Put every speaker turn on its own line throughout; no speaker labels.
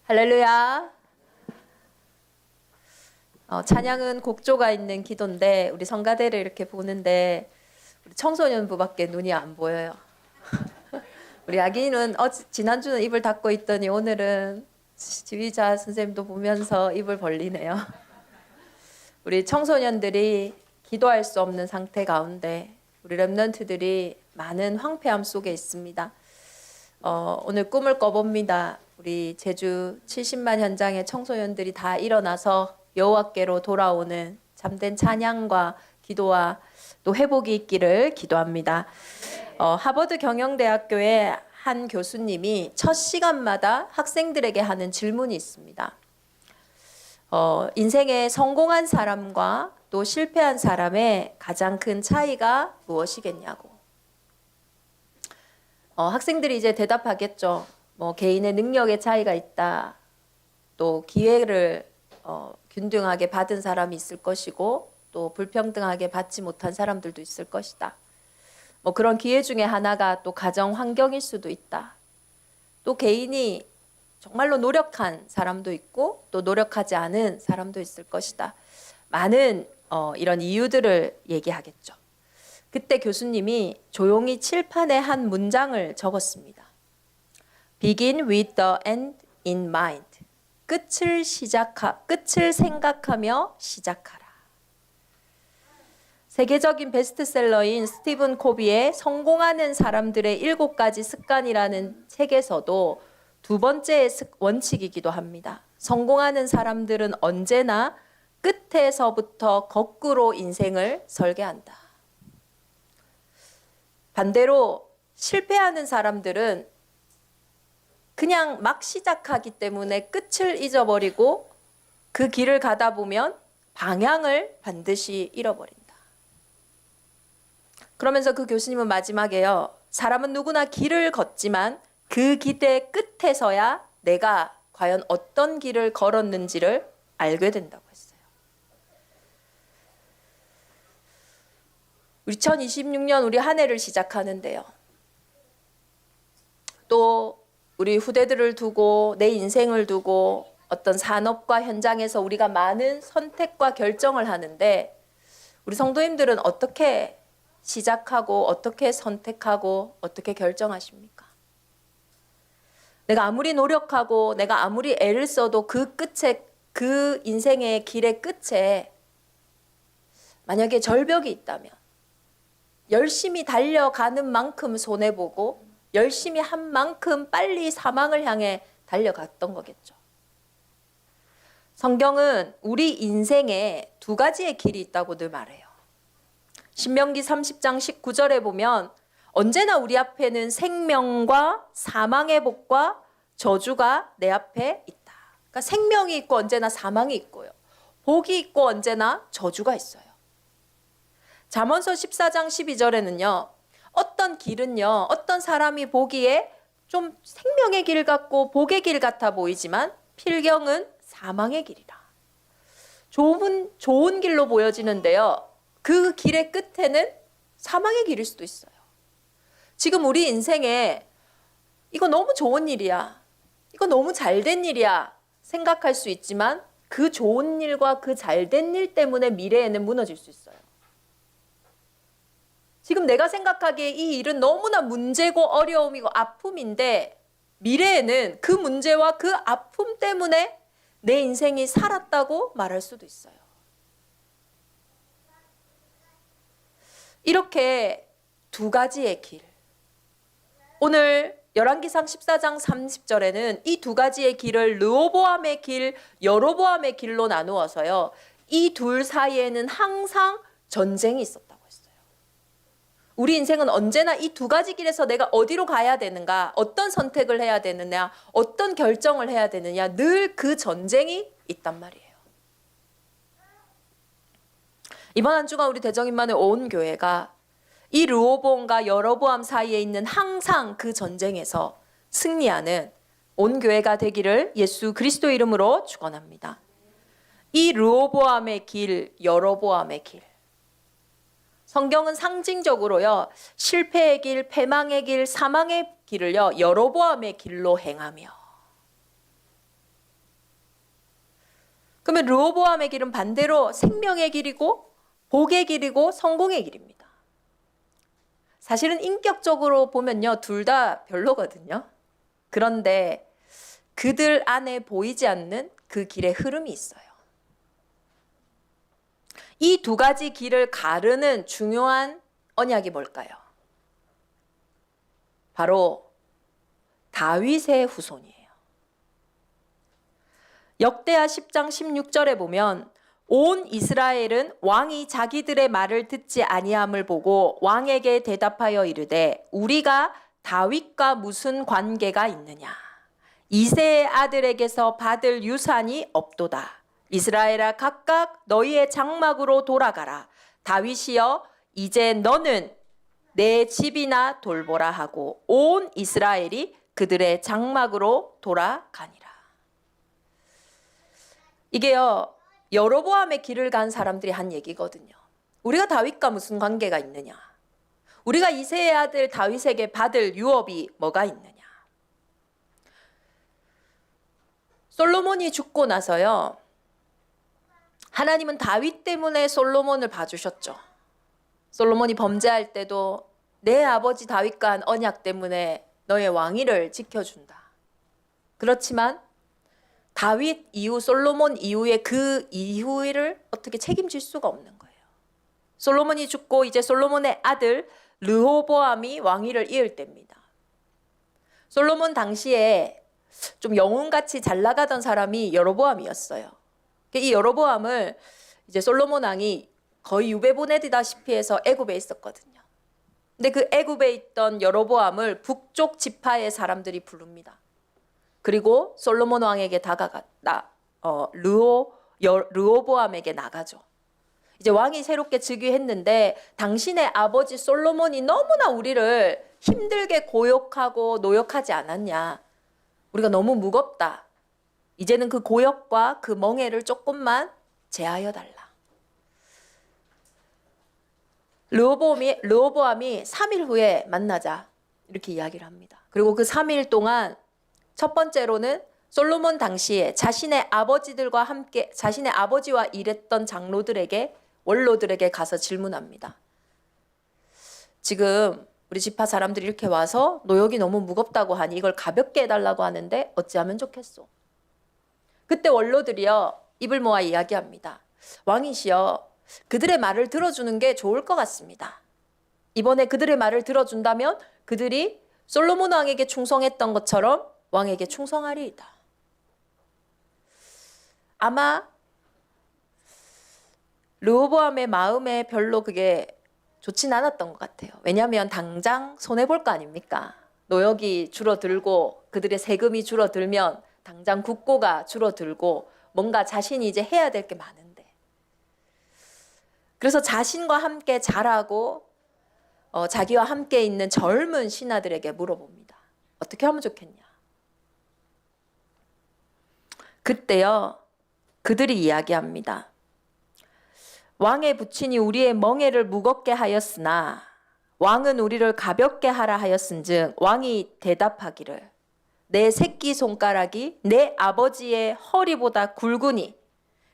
할렐루야. 찬양은 곡조가 있는 기도인데 우리 성가대를 이렇게 보는데 우리 청소년부밖에 눈이 안 보여요. 우리 아기는 지난주는 입을 닫고 있더니 오늘은 지휘자 선생님도 보면서 입을 벌리네요. 우리 청소년들이 기도할 수 없는 상태 가운데 우리 렘넌트들이 많은 황폐함 속에 있습니다. 오늘 꿈을 꿔봅니다. 우리 제주 70만 현장의 청소년들이 다 일어나서 여호와께로 돌아오는 참된 찬양과 기도와 또 회복이 있기를 기도합니다. 하버드 경영대학교의 한 교수님이 첫 시간마다 학생들에게 하는 질문이 있습니다. 인생에 성공한 사람과 또 실패한 사람의 가장 큰 차이가 무엇이겠냐고. 학생들이 이제 대답하겠죠. 개인의 능력의 차이가 있다. 또 기회를 균등하게 받은 사람이 있을 것이고 또 불평등하게 받지 못한 사람들도 있을 것이다. 그런 기회 중에 하나가 또 가정 환경일 수도 있다. 또 개인이 정말로 노력한 사람도 있고 또 노력하지 않은 사람도 있을 것이다. 많은 이런 이유들을 얘기하겠죠. 그때 교수님이 조용히 칠판에 한 문장을 적었습니다. Begin with the end in mind. 끝을 생각하며 시작하라. 세계적인 베스트셀러인 스티븐 코비의 성공하는 사람들의 7가지 습관이라는 책에서도 두 번째의 원칙이기도 합니다. 성공하는 사람들은 언제나 끝에서부터 거꾸로 인생을 설계한다. 반대로 실패하는 사람들은 그냥 막 시작하기 때문에 끝을 잊어버리고 그 길을 가다 보면 방향을 반드시 잃어버린다. 그러면서 그 교수님은 마지막에요. 사람은 누구나 길을 걷지만 그 길의 끝에서야 내가 과연 어떤 길을 걸었는지를 알게 된다고 했어요. 2026년 우리 한 해를 시작하는데요. 또 우리 후대들을 두고 내 인생을 두고 어떤 산업과 현장에서 우리가 많은 선택과 결정을 하는데 우리 성도님들은 어떻게 시작하고 어떻게 선택하고 어떻게 결정하십니까? 내가 아무리 노력하고 내가 아무리 애를 써도 그 끝에 그 인생의 길의 끝에 만약에 절벽이 있다면 열심히 달려가는 만큼 손해보고 열심히 한 만큼 빨리 사망을 향해 달려갔던 거겠죠. 성경은 우리 인생에 2가지의 길이 있다고 늘 말해요. 신명기 30장 19절에 보면 언제나 우리 앞에는 생명과 사망의 복과 저주가 내 앞에 있다. 그러니까 생명이 있고 언제나 사망이 있고요. 복이 있고 언제나 저주가 있어요. 잠언서 14장 12절에는요. 어떤 길은요. 어떤 사람이 보기에 좀 생명의 길 같고 복의 길 같아 보이지만 필경은 사망의 길이라. 좋은 길로 보여지는데요. 그 길의 끝에는 사망의 길일 수도 있어요. 지금 우리 인생에 이거 너무 좋은 일이야. 이거 너무 잘된 일이야. 생각할 수 있지만 그 좋은 일과 그 잘된 일 때문에 미래에는 무너질 수 있어요. 지금 내가 생각하기에 이 일은 너무나 문제고 어려움이고 아픔인데 미래에는 그 문제와 그 아픔 때문에 내 인생이 살았다고 말할 수도 있어요. 이렇게 2가지의 길. 오늘 열왕기상 14장 30절에는 이 2가지의 길을 르호보암의 길, 여로보암의 길로 나누어서요. 이 둘 사이에는 항상 전쟁이 있었다고 했어요. 우리 인생은 언제나 이 2가지 길에서 내가 어디로 가야 되는가, 어떤 선택을 해야 되느냐, 어떤 결정을 해야 되느냐, 늘 그 전쟁이 있단 말이에요. 이번 한 주간 우리 대정인만의 온 교회가 이 르호보암과 여로보암 사이에 있는 항상 그 전쟁에서 승리하는 온 교회가 되기를 예수 그리스도 이름으로 축원합니다. 이 르호보암의 길, 여로보암의 길. 성경은 상징적으로요. 실패의 길, 패망의 길, 사망의 길을요. 여로보암의 길로 행하며 그러면 르호보암의 길은 반대로 생명의 길이고 복의 길이고 성공의 길입니다. 사실은 인격적으로 보면요, 둘 다 별로거든요. 그런데 그들 안에 보이지 않는 그 길의 흐름이 있어요. 이 두 가지 길을 가르는 중요한 언약이 뭘까요? 바로 다윗의 후손이에요. 역대하 10장 16절에 보면 온 이스라엘은 왕이 자기들의 말을 듣지 아니함을 보고 왕에게 대답하여 이르되 우리가 다윗과 무슨 관계가 있느냐? 이새의 아들에게서 받을 유산이 없도다. 이스라엘아 각각 너희의 장막으로 돌아가라. 다윗이여 이제 너는 내 집이나 돌보라 하고 온 이스라엘이 그들의 장막으로 돌아가니라. 이게요, 여로보암의 길을 간 사람들이 한 얘기거든요. 우리가 다윗과 무슨 관계가 있느냐? 우리가 이새의 아들 다윗에게 받을 유업이 뭐가 있느냐? 솔로몬이 죽고 나서요, 하나님은 다윗 때문에 솔로몬을 봐주셨죠. 솔로몬이 범죄할 때도 내 아버지 다윗과 한 언약 때문에 너의 왕위를 지켜준다. 그렇지만 다윗 이후 솔로몬 이후에 그 이후를 어떻게 책임질 수가 없는 거예요. 솔로몬이 죽고 이제 솔로몬의 아들 르호보암이 왕위를 이을 때입니다. 솔로몬 당시에 좀 영웅같이 잘 나가던 사람이 여로보암이었어요. 이 여로보암을 이제 솔로몬 왕이 거의 유배 보내다시피 해서 애굽에 있었거든요. 근데 그 애굽에 있던 여로보암을 북쪽 지파의 사람들이 부릅니다. 그리고 솔로몬 왕에게 르호보암에게 나가죠. 이제 왕이 새롭게 즉위했는데 당신의 아버지 솔로몬이 너무나 우리를 힘들게 고욕하고 노역하지 않았냐. 우리가 너무 무겁다. 이제는 그 고역과 그 멍해를 조금만 제하여 달라. 르호보암이 3일 후에 만나자 이렇게 이야기를 합니다. 그리고 그 3일 동안 첫 번째로는 솔로몬 당시에 자신의 아버지들과 함께 자신의 아버지와 일했던 장로들에게 원로들에게 가서 질문합니다. 지금 우리 지파 사람들이 이렇게 와서 노역이 너무 무겁다고 하니 이걸 가볍게 해달라고 하는데 어찌하면 좋겠소? 그때 원로들이요 입을 모아 이야기합니다. 왕이시여 그들의 말을 들어주는 게 좋을 것 같습니다. 이번에 그들의 말을 들어준다면 그들이 솔로몬 왕에게 충성했던 것처럼 왕에게 충성하리이다. 아마 르호보암의 마음에 별로 그게 좋진 않았던 것 같아요. 왜냐하면 당장 손해볼 거 아닙니까? 노역이 줄어들고 그들의 세금이 줄어들면 당장 국고가 줄어들고 뭔가 자신이 이제 해야 될 게 많은데. 그래서 자신과 함께 자라고 자기와 함께 있는 젊은 신하들에게 물어봅니다. 어떻게 하면 좋겠냐? 그때요 그들이 이야기합니다. 왕의 부친이 우리의 멍에를 무겁게 하였으나 왕은 우리를 가볍게 하라 하였은즉 왕이 대답하기를 내 새끼손가락이 내 아버지의 허리보다 굵으니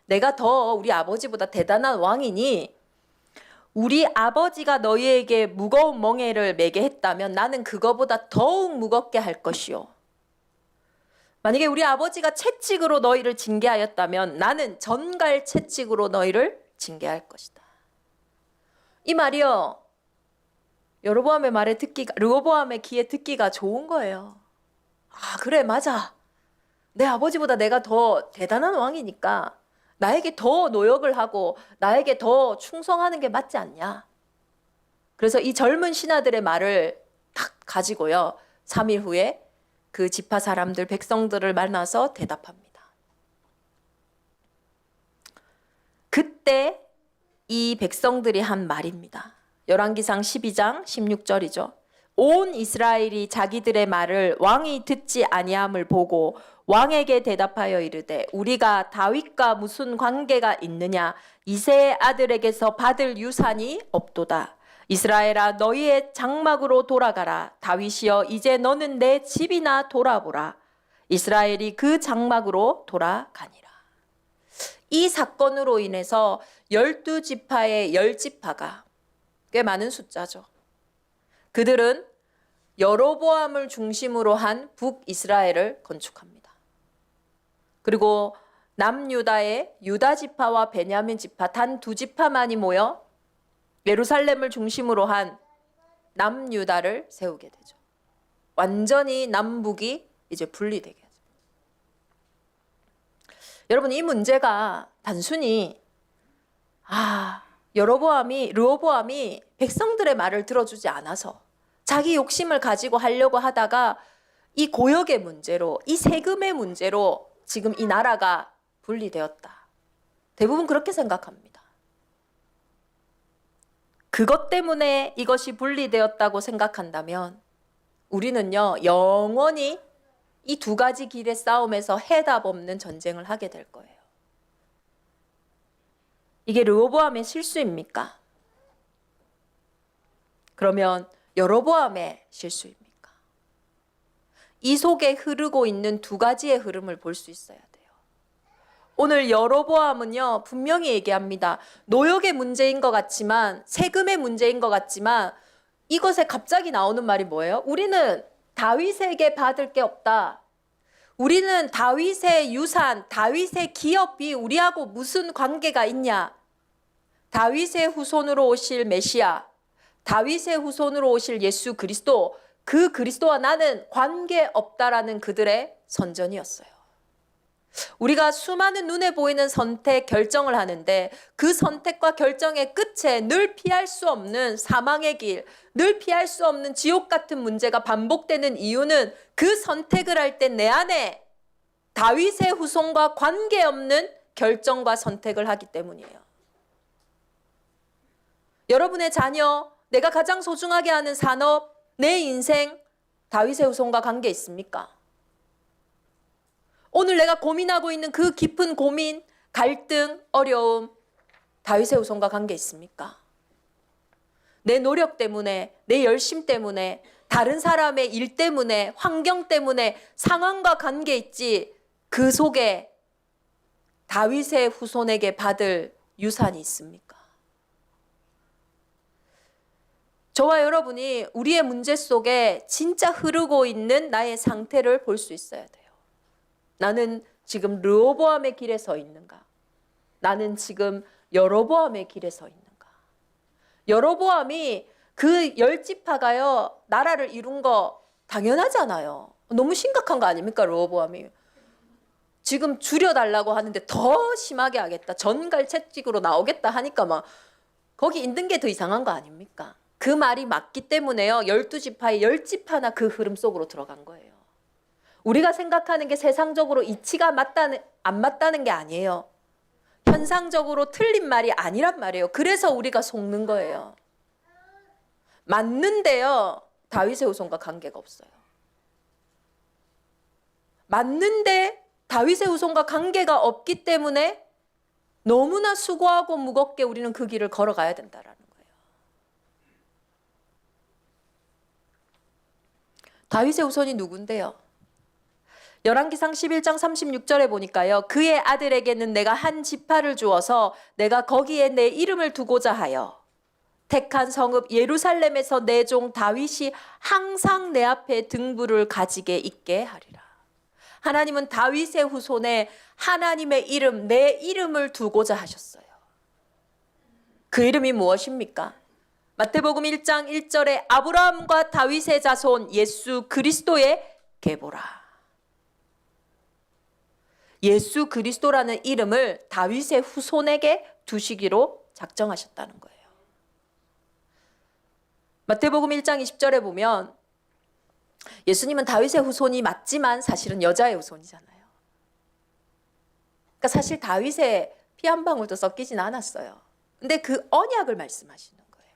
내가 더 우리 아버지보다 대단한 왕이니 우리 아버지가 너희에게 무거운 멍에를 매게 했다면 나는 그거보다 더욱 무겁게 할 것이요. 만약에 우리 아버지가 채찍으로 너희를 징계하였다면 나는 전갈 채찍으로 너희를 징계할 것이다. 이 말이요. 여로보암의 말에 르호보암의 귀에 듣기가 좋은 거예요. 아, 그래, 맞아. 내 아버지보다 내가 더 대단한 왕이니까 나에게 더 노역을 하고 나에게 더 충성하는 게 맞지 않냐. 그래서 이 젊은 신하들의 말을 딱 가지고요. 3일 후에 그 지파 사람들, 백성들을 만나서 대답합니다. 그때 이 백성들이 한 말입니다. 열왕기상 12장 16절이죠. 온 이스라엘이 자기들의 말을 왕이 듣지 아니함을 보고 왕에게 대답하여 이르되 우리가 다윗과 무슨 관계가 있느냐? 이새의 아들에게서 받을 유산이 없도다. 이스라엘아 너희의 장막으로 돌아가라. 다윗이여 이제 너는 내 집이나 돌아보라. 이스라엘이 그 장막으로 돌아가니라. 이 사건으로 인해서 12지파의 10지파가 꽤 많은 숫자죠. 그들은 여로보암을 중심으로 한 북이스라엘을 건축합니다. 그리고 남유다의 유다지파와 베냐민 지파 단 2지파만이 모여 예루살렘을 중심으로 한 남유다를 세우게 되죠. 완전히 남북이 이제 분리되게 하죠. 여러분, 이 문제가 단순히 르호보암이 백성들의 말을 들어주지 않아서 자기 욕심을 가지고 하려고 하다가 이 고역의 문제로, 이 세금의 문제로 지금 이 나라가 분리되었다. 대부분 그렇게 생각합니다. 그것 때문에 이것이 분리되었다고 생각한다면 우리는요, 영원히 이 2가지 길의 싸움에서 해답 없는 전쟁을 하게 될 거예요. 이게 르호보암의 실수입니까? 그러면 여로보암의 실수입니까? 이 속에 흐르고 있는 2가지의 흐름을 볼 수 있어야 돼요. 오늘 여로보암은요, 분명히 얘기합니다. 노역의 문제인 것 같지만, 세금의 문제인 것 같지만, 이것에 갑자기 나오는 말이 뭐예요? 우리는 다윗에게 받을 게 없다. 우리는 다윗의 유산, 다윗의 기업이 우리하고 무슨 관계가 있냐? 다윗의 후손으로 오실 메시아, 다윗의 후손으로 오실 예수 그리스도, 그 그리스도와 나는 관계없다라는 그들의 선전이었어요. 우리가 수많은 눈에 보이는 선택, 결정을 하는데 그 선택과 결정의 끝에 늘 피할 수 없는 사망의 길, 늘 피할 수 없는 지옥 같은 문제가 반복되는 이유는 그 선택을 할 때 내 안에 다윗의 후손과 관계없는 결정과 선택을 하기 때문이에요. 여러분의 자녀, 내가 가장 소중하게 하는 산업, 내 인생, 다윗의 후손과 관계 있습니까? 오늘 내가 고민하고 있는 그 깊은 고민, 갈등, 어려움, 다윗의 후손과 관계 있습니까? 내 노력 때문에, 내 열심 때문에, 다른 사람의 일 때문에, 환경 때문에 상황과 관계 있지, 그 속에 다윗의 후손에게 받을 유산이 있습니까? 저와 여러분이 우리의 문제 속에 진짜 흐르고 있는 나의 상태를 볼 수 있어야 돼요. 나는 지금 르호보암의 길에 서 있는가? 나는 지금 여로보암의 길에 서 있는가? 여로보암이 그 10지파가요, 나라를 이룬 거 당연하잖아요. 너무 심각한 거 아닙니까, 르호보암이? 지금 줄여달라고 하는데 더 심하게 하겠다. 전갈채찍으로 나오겠다 하니까 막 거기 있는 게 더 이상한 거 아닙니까? 그 말이 맞기 때문에요. 12지파의 10지파나 그 흐름 속으로 들어간 거예요. 우리가 생각하는 게 세상적으로 이치가 안 맞다는 게 아니에요. 현상적으로 틀린 말이 아니란 말이에요. 그래서 우리가 속는 거예요. 맞는데요, 다윗의 후손과 관계가 없어요. 맞는데 다윗의 후손과 관계가 없기 때문에 너무나 수고하고 무겁게 우리는 그 길을 걸어가야 된다라는 거예요. 다윗의 후손이 누군데요? 열왕기상 11장 36절에 보니까요. 그의 아들에게는 내가 한 지파를 주어서 내가 거기에 내 이름을 두고자 하여 택한 성읍 예루살렘에서 내 종 다윗이 항상 내 앞에 등불을 가지게 있게 하리라. 하나님은 다윗의 후손에 하나님의 이름, 내 이름을 두고자 하셨어요. 그 이름이 무엇입니까? 마태복음 1장 1절에 아브라함과 다윗의 자손 예수 그리스도의 계보라. 예수 그리스도라는 이름을 다윗의 후손에게 두시기로 작정하셨다는 거예요. 마태복음 1장 20절에 보면 예수님은 다윗의 후손이 맞지만 사실은 여자의 후손이잖아요. 그러니까 사실 다윗의 피 한 방울도 섞이진 않았어요. 근데 그 언약을 말씀하시는 거예요.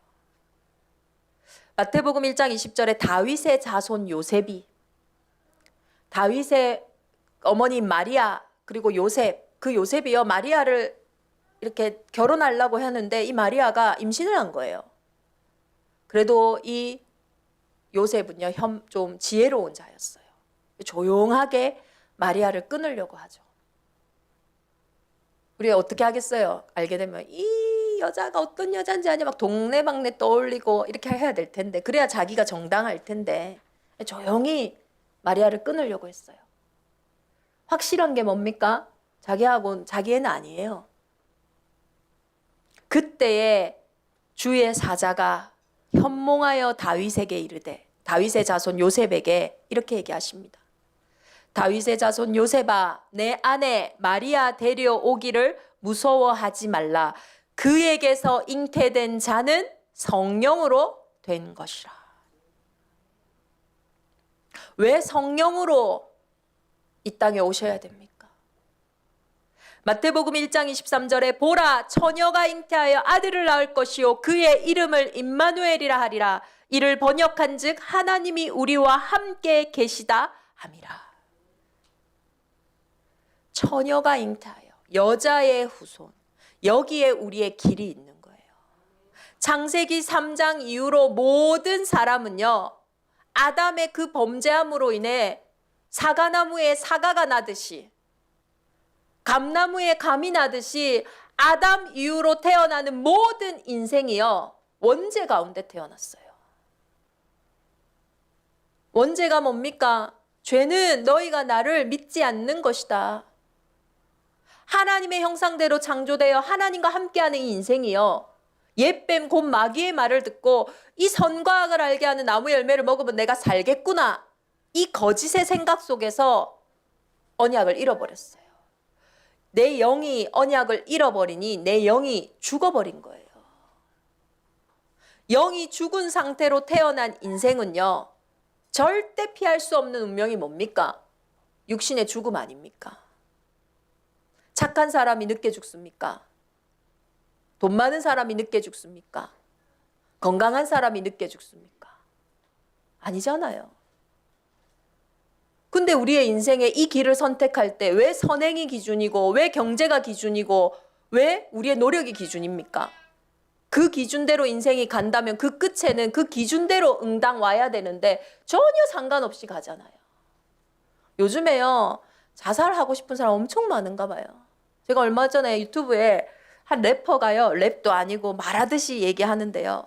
마태복음 1장 20절에 다윗의 자손 요셉이, 다윗의 어머니 마리아, 그리고 요셉, 그 요셉이요, 마리아를 이렇게 결혼하려고 하는데 이 마리아가 임신을 한 거예요. 그래도 이 요셉은요, 좀 지혜로운 자였어요. 조용하게 마리아를 끊으려고 하죠. 우리가 어떻게 하겠어요? 알게 되면 이 여자가 어떤 여잔지 아냐 막 동네방네 떠올리고 이렇게 해야 될 텐데, 그래야 자기가 정당할 텐데 조용히 마리아를 끊으려고 했어요. 확실한 게 뭡니까? 자기애는 아니에요. 그때에 주의 사자가 현몽하여 다윗에게 이르되, 다윗의 자손 요셉에게 이렇게 얘기하십니다. 다윗의 자손 요셉아, 내 아내 마리아 데려오기를 무서워하지 말라. 그에게서 잉태된 자는 성령으로 된 것이라. 왜 성령으로 이 땅에 오셔야 됩니까? 마태복음 1장 23절에 보라, 처녀가 잉태하여 아들을 낳을 것이요 그의 이름을 임마누엘이라 하리라. 이를 번역한즉 하나님이 우리와 함께 계시다 함이라. 처녀가 잉태하여 여자의 후손, 여기에 우리의 길이 있는 거예요. 창세기 3장 이후로 모든 사람은요, 아담의 그 범죄함으로 인해 사과나무에 사과가 나듯이, 감나무에 감이 나듯이 아담 이후로 태어나는 모든 인생이요, 원죄 가운데 태어났어요. 원죄가 뭡니까? 죄는 너희가 나를 믿지 않는 것이다. 하나님의 형상대로 창조되어 하나님과 함께하는 이 인생이요, 옛뱀 곧 마귀의 말을 듣고 이 선과 악을 알게 하는 나무 열매를 먹으면 내가 살겠구나, 이 거짓의 생각 속에서 언약을 잃어버렸어요. 내 영이 언약을 잃어버리니 내 영이 죽어버린 거예요. 영이 죽은 상태로 태어난 인생은요, 절대 피할 수 없는 운명이 뭡니까? 육신의 죽음 아닙니까? 착한 사람이 늦게 죽습니까? 돈 많은 사람이 늦게 죽습니까? 건강한 사람이 늦게 죽습니까? 아니잖아요. 근데 우리의 인생에 이 길을 선택할 때 왜 선행이 기준이고, 왜 경제가 기준이고, 왜 우리의 노력이 기준입니까? 그 기준대로 인생이 간다면 그 끝에는 그 기준대로 응당 와야 되는데 전혀 상관없이 가잖아요. 요즘에요, 자살하고 싶은 사람 엄청 많은가 봐요. 제가 얼마 전에 유튜브에 한 래퍼가요, 랩도 아니고 말하듯이 얘기하는데요,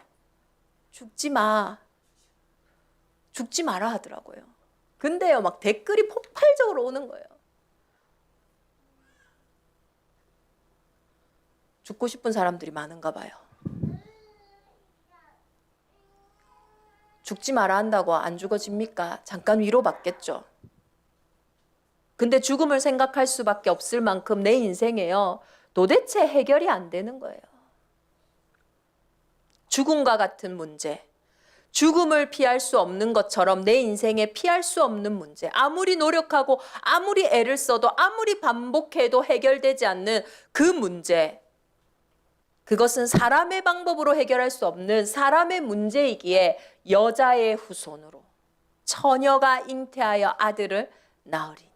죽지 마, 죽지 마라 하더라고요. 근데요, 막 댓글이 폭발적으로 오는 거예요. 죽고 싶은 사람들이 많은가 봐요. 죽지 마라 한다고 안 죽어집니까? 잠깐 위로받겠죠. 근데 죽음을 생각할 수밖에 없을 만큼 내 인생에요, 도대체 해결이 안 되는 거예요. 죽음과 같은 문제, 죽음을 피할 수 없는 것처럼 내 인생에 피할 수 없는 문제, 아무리 노력하고 아무리 애를 써도 아무리 반복해도 해결되지 않는 그 문제, 그것은 사람의 방법으로 해결할 수 없는 사람의 문제이기에 여자의 후손으로 처녀가 잉태하여 아들을 낳으리니.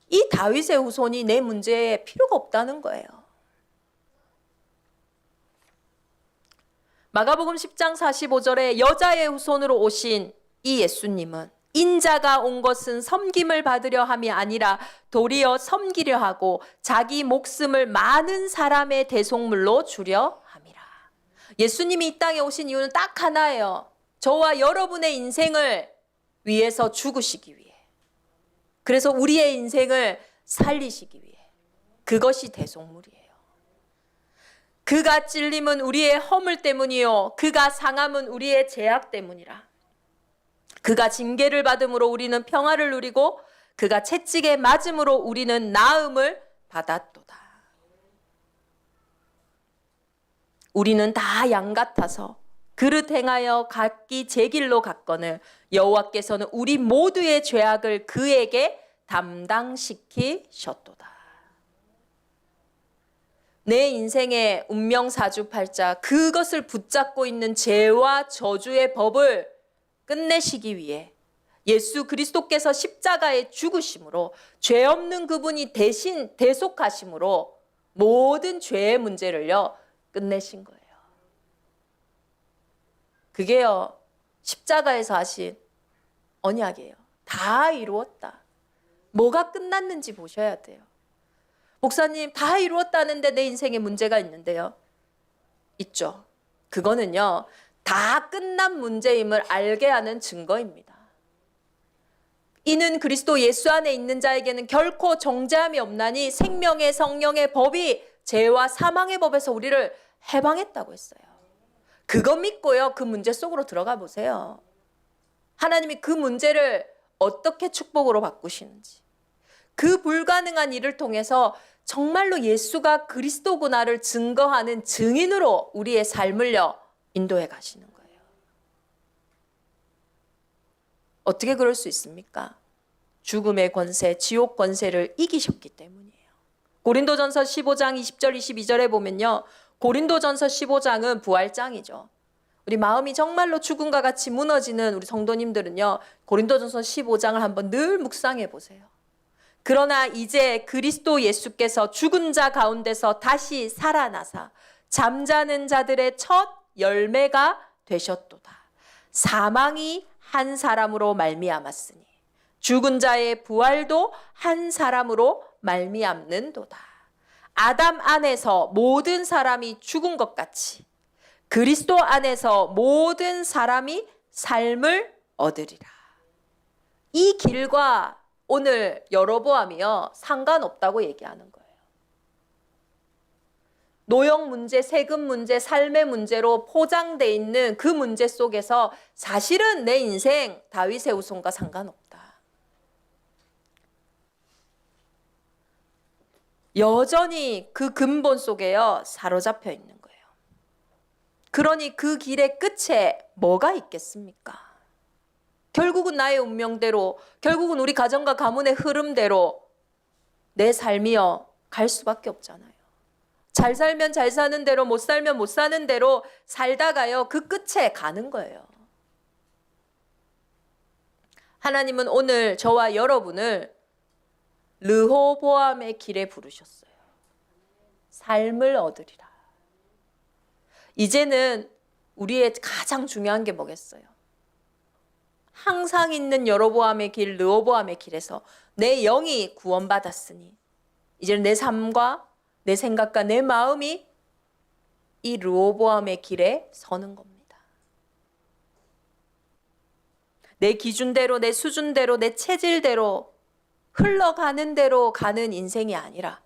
이 다윗의 후손이 내 문제에 필요가 없다는 거예요. 마가복음 10장 45절에 여자의 후손으로 오신 이 예수님은 인자가 온 것은 섬김을 받으려 함이 아니라 도리어 섬기려 하고 자기 목숨을 많은 사람의 대속물로 주려 함이라. 예수님이 이 땅에 오신 이유는 딱 하나예요. 저와 여러분의 인생을 위해서 죽으시기 위해. 그래서 우리의 인생을 살리시기 위해. 그것이 대속물이에요. 그가 찔림은 우리의 허물 때문이요 그가 상함은 우리의 죄악 때문이라. 그가 징계를 받음으로 우리는 평화를 누리고 그가 채찍에 맞음으로 우리는 나음을 받았도다. 우리는 다 양 같아서 그릇 행하여 각기 제 길로 갔거늘 여호와께서는 우리 모두의 죄악을 그에게 담당시키셨도다. 내 인생의 운명 사주팔자, 그것을 붙잡고 있는 죄와 저주의 법을 끝내시기 위해 예수 그리스도께서 십자가에 죽으심으로 죄 없는 그분이 대신 대속하심으로 모든 죄의 문제를요 끝내신 거예요. 그게요 십자가에서 하신 언약이에요. 다 이루었다. 뭐가 끝났는지 보셔야 돼요. 목사님, 다 이루었다는데 내 인생에 문제가 있는데요. 있죠. 그거는요, 다 끝난 문제임을 알게 하는 증거입니다. 이는 그리스도 예수 안에 있는 자에게는 결코 정죄함이 없나니 생명의 성령의 법이 죄와 사망의 법에서 우리를 해방했다고 했어요. 그거 믿고요, 그 문제 속으로 들어가 보세요. 하나님이 그 문제를 어떻게 축복으로 바꾸시는지, 그 불가능한 일을 통해서 정말로 예수가 그리스도구나를 증거하는 증인으로 우리의 삶을요 인도해 가시는 거예요. 어떻게 그럴 수 있습니까? 죽음의 권세, 지옥 권세를 이기셨기 때문이에요. 고린도전서 15장 20절 22절에 보면요, 고린도전서 15장은 부활장이죠. 우리 마음이 정말로 죽음과 같이 무너지는 우리 성도님들은요, 고린도전서 15장을 한번 늘 묵상해 보세요. 그러나 이제 그리스도 예수께서 죽은 자 가운데서 다시 살아나사 잠자는 자들의 첫 열매가 되셨도다. 사망이 한 사람으로 말미암았으니 죽은 자의 부활도 한 사람으로 말미암는도다. 아담 안에서 모든 사람이 죽은 것 같이 그리스도 안에서 모든 사람이 삶을 얻으리라. 이 길과 오늘 여로보암이요 상관없다고 얘기하는 거예요. 노역 문제, 세금 문제, 삶의 문제로 포장되어 있는 그 문제 속에서 사실은 내 인생 다윗의 후손과 상관없다. 여전히 그 근본 속에요 사로잡혀 있는 거예요. 그러니 그 길의 끝에 뭐가 있겠습니까? 결국은 나의 운명대로, 결국은 우리 가정과 가문의 흐름대로 내 삶이요 갈 수밖에 없잖아요. 잘 살면 잘 사는 대로, 못 살면 못 사는 대로 살다가요 그 끝에 가는 거예요. 하나님은 오늘 저와 여러분을 르호보암의 길에 부르셨어요. 삶을 얻으리라. 이제는 우리의 가장 중요한 게 뭐겠어요? 항상 있는 여로보암의 길, 르호보암의 길에서 내 영이 구원받았으니 이제는 내 삶과 내 생각과 내 마음이 이 르호보암의 길에 서는 겁니다. 내 기준대로, 내 수준대로, 내 체질대로 흘러가는 대로 가는 인생이 아니라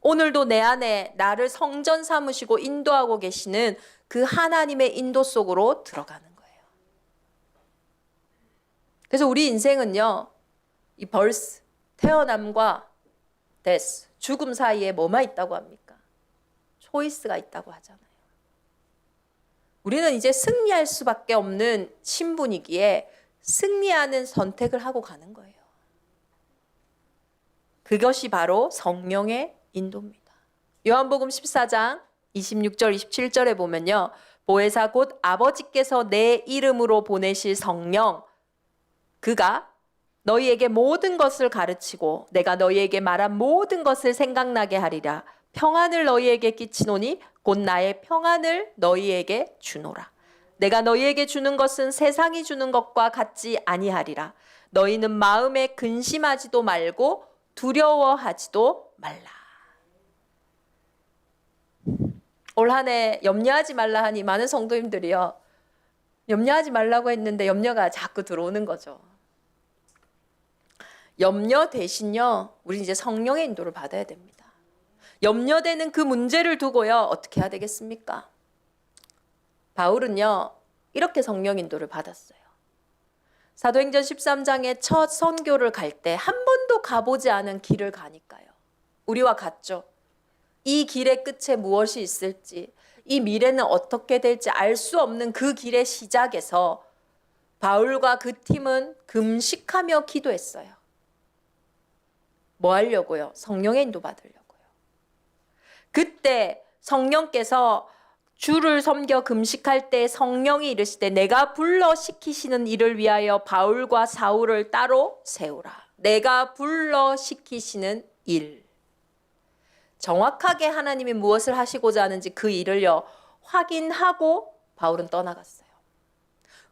오늘도 내 안에 나를 성전 삼으시고 인도하고 계시는 그 하나님의 인도 속으로 들어가는 거예요. 그래서 우리 인생은요, 이 birth, 태어남과 death, 죽음 사이에 뭐만 있다고 합니까? 초이스가 있다고 하잖아요. 우리는 이제 승리할 수밖에 없는 신분이기에 승리하는 선택을 하고 가는 거예요. 그것이 바로 성령의 인도입니다. 요한복음 14장 26절 27절에 보면요, 보혜사 곧 아버지께서 내 이름으로 보내실 성령, 그가 너희에게 모든 것을 가르치고 내가 너희에게 말한 모든 것을 생각나게 하리라. 평안을 너희에게 끼치노니 곧 나의 평안을 너희에게 주노라. 내가 너희에게 주는 것은 세상이 주는 것과 같지 아니하리라. 너희는 마음에 근심하지도 말고 두려워하지도 말라. 올 한 해 염려하지 말라 하니 많은 성도님들이요, 염려하지 말라고 했는데 염려가 자꾸 들어오는 거죠. 염려 대신요, 우리 이제 성령의 인도를 받아야 됩니다. 염려되는 그 문제를 두고요, 어떻게 해야 되겠습니까? 바울은요, 이렇게 성령 인도를 받았어요. 사도행전 13장에 첫 선교를 갈 때 한 번도 가보지 않은 길을 가니까요. 우리와 같죠. 이 길의 끝에 무엇이 있을지, 이 미래는 어떻게 될지 알 수 없는 그 길의 시작에서 바울과 그 팀은 금식하며 기도했어요. 뭐 하려고요? 성령의 인도 받으려고요. 그때 성령께서 주를 섬겨 금식할 때 성령이 이르시되 내가 불러 시키시는 일을 위하여 바울과 사울을 따로 세우라. 내가 불러 시키시는 일. 정확하게 하나님이 무엇을 하시고자 하는지 그 일을요 확인하고 바울은 떠나갔어요.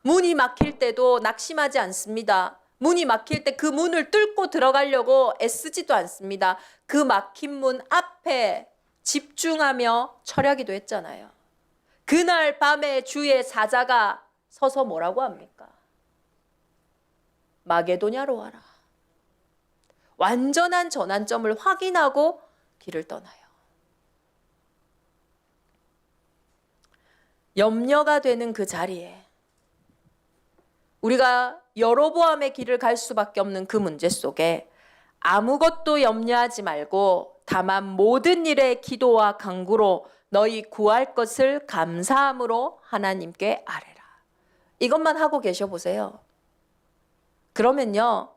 문이 막힐 때도 낙심하지 않습니다. 문이 막힐 때 그 문을 뚫고 들어가려고 애쓰지도 않습니다. 그 막힌 문 앞에 집중하며 철야기도 했잖아요. 그날 밤에 주의 사자가 서서 뭐라고 합니까? 마게도냐로 와라. 완전한 전환점을 확인하고 길을 떠나요. 염려가 되는 그 자리에 우리가 여로보암의 길을 갈 수밖에 없는 그 문제 속에 아무것도 염려하지 말고 다만 모든 일에 기도와 간구로 너희 구할 것을 감사함으로 하나님께 아뢰라. 이것만 하고 계셔 보세요. 그러면요,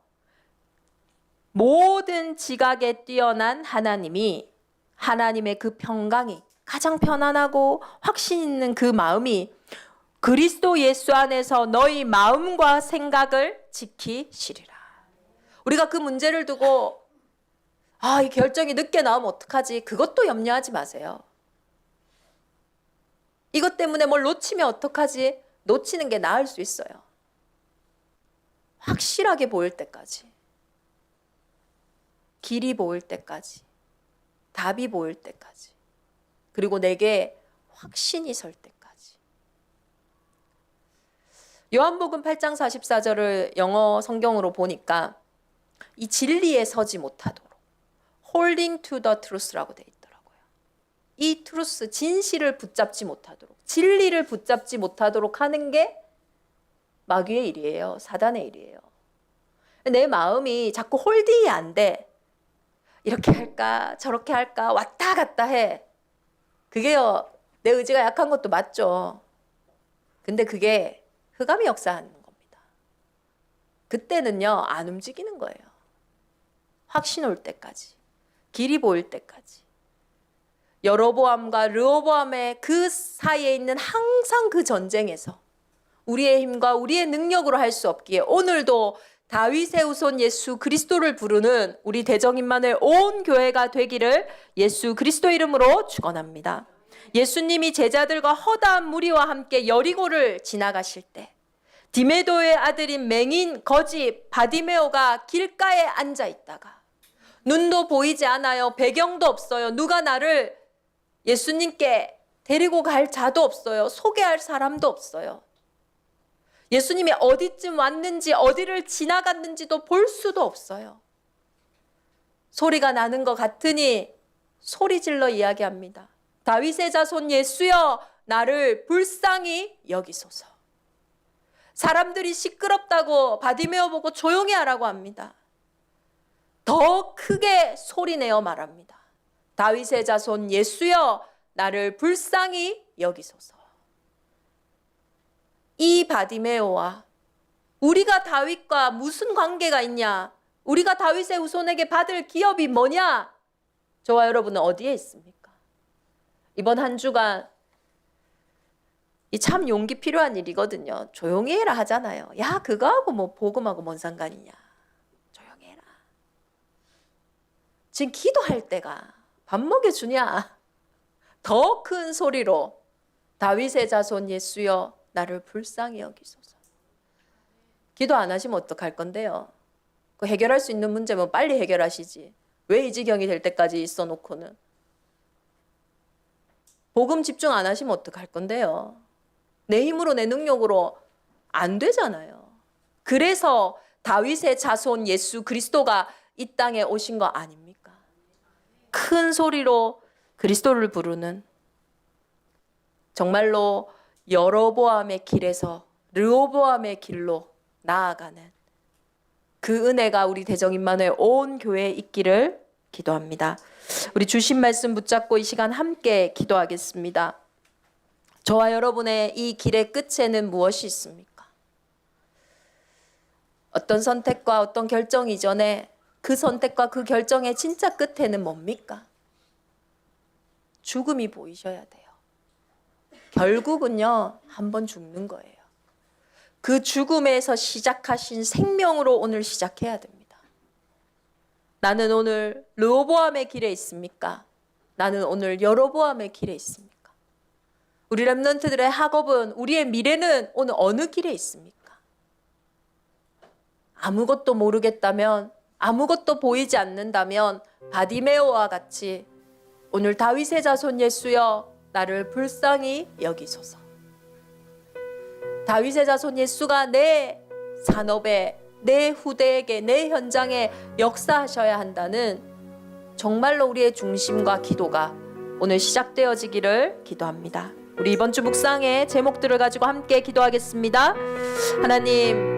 모든 지각에 뛰어난 하나님이, 하나님의 그 평강이, 가장 편안하고 확신 있는 그 마음이 그리스도 예수 안에서 너희 마음과 생각을 지키시리라. 우리가 그 문제를 두고 이 결정이 늦게 나오면 어떡하지? 그것도 염려하지 마세요. 이것 때문에 뭘 놓치면 어떡하지? 놓치는 게 나을 수 있어요. 확실하게 보일 때까지, 길이 보일 때까지, 답이 보일 때까지, 그리고 내게 확신이 설 때까지. 요한복음 8장 44절을 영어 성경으로 보니까 이 진리에 서지 못하도록 holding to the truth라고 돼 있더라고요. 이 truth, 진실을 붙잡지 못하도록, 진리를 붙잡지 못하도록 하는 게 마귀의 일이에요. 사단의 일이에요. 내 마음이 자꾸 홀딩이 안 돼. 이렇게 할까 저렇게 할까 왔다 갔다 해. 그게요, 내 의지가 약한 것도 맞죠. 근데 그게 흑암이 역사하는 겁니다. 그때는요, 안 움직이는 거예요. 확신 올 때까지, 길이 보일 때까지. 여로보암과 르호보암의 그 사이에 있는 항상 그 전쟁에서 우리의 힘과 우리의 능력으로 할 수 없기에 오늘도 다윗의 후손 예수 그리스도를 부르는 우리 대정임만을 온 교회가 되기를 예수 그리스도 이름으로 축원합니다. 예수님이 제자들과 허다한 무리와 함께 여리고를 지나가실 때 디메도의 아들인 맹인 거지 바디메오가 길가에 앉아 있다가 눈도 보이지 않아요. 배경도 없어요. 누가 나를 예수님께 데리고 갈 자도 없어요. 소개할 사람도 없어요. 예수님이 어디쯤 왔는지 어디를 지나갔는지도 볼 수도 없어요. 소리가 나는 것 같으니 소리질러 이야기합니다. 다윗의 자손 예수여, 나를 불쌍히 여기소서. 사람들이 시끄럽다고 바디메오 보고 조용히 하라고 합니다. 더 크게 소리내어 말합니다. 다윗의 자손 예수여, 나를 불쌍히 여기소서. 이 바디메오와 우리가 다윗과 무슨 관계가 있냐? 우리가 다윗의 후손에게 받을 기업이 뭐냐? 저와 여러분은 어디에 있습니까? 이번 한 주간 이 참 용기 필요한 일이거든요. 조용히 해라 하잖아요. 야, 그거하고 뭐 복음하고 뭔 상관이냐? 조용히 해라. 지금 기도할 때가 밥 먹여주냐? 더 큰 소리로 다윗의 자손 예수여, 나를 불쌍히 여기소서. 기도 안 하시면 어떡할 건데요? 그 해결할 수 있는 문제면 빨리 해결하시지. 왜 이 지경이 될 때까지 있어 놓고는. 복음 집중 안 하시면 어떡할 건데요? 내 힘으로 내 능력으로 안 되잖아요. 그래서 다윗의 자손 예수 그리스도가 이 땅에 오신 거 아닙니까? 큰 소리로 그리스도를 부르는, 정말로 여로보암의 길에서 르호보암의 길로 나아가는 그 은혜가 우리 대정임만의 온 교회에 있기를 기도합니다. 우리 주신 말씀 붙잡고 이 시간 함께 기도하겠습니다. 저와 여러분의 이 길의 끝에는 무엇이 있습니까? 어떤 선택과 어떤 결정 이전에 그 선택과 그 결정의 진짜 끝에는 뭡니까? 죽음이 보이셔야 돼요. 결국은요, 한번 죽는 거예요. 그 죽음에서 시작하신 생명으로 오늘 시작해야 됩니다. 나는 오늘 르호보암의 길에 있습니까? 나는 오늘 여로보암의 길에 있습니까? 우리 렘넌트들의 학업은, 우리의 미래는 오늘 어느 길에 있습니까? 아무것도 모르겠다면, 아무것도 보이지 않는다면 바디메오와 같이 오늘 다윗의 자손 예수여 나를 불쌍히 여기소서. 다윗의 자손 예수가 내 산업에, 내 후대에게, 내 현장에 역사하셔야 한다는 정말로 우리의 중심과 기도가 오늘 시작되어지기를 기도합니다. 우리 이번 주 묵상의 제목들을 가지고 함께 기도하겠습니다. 하나님,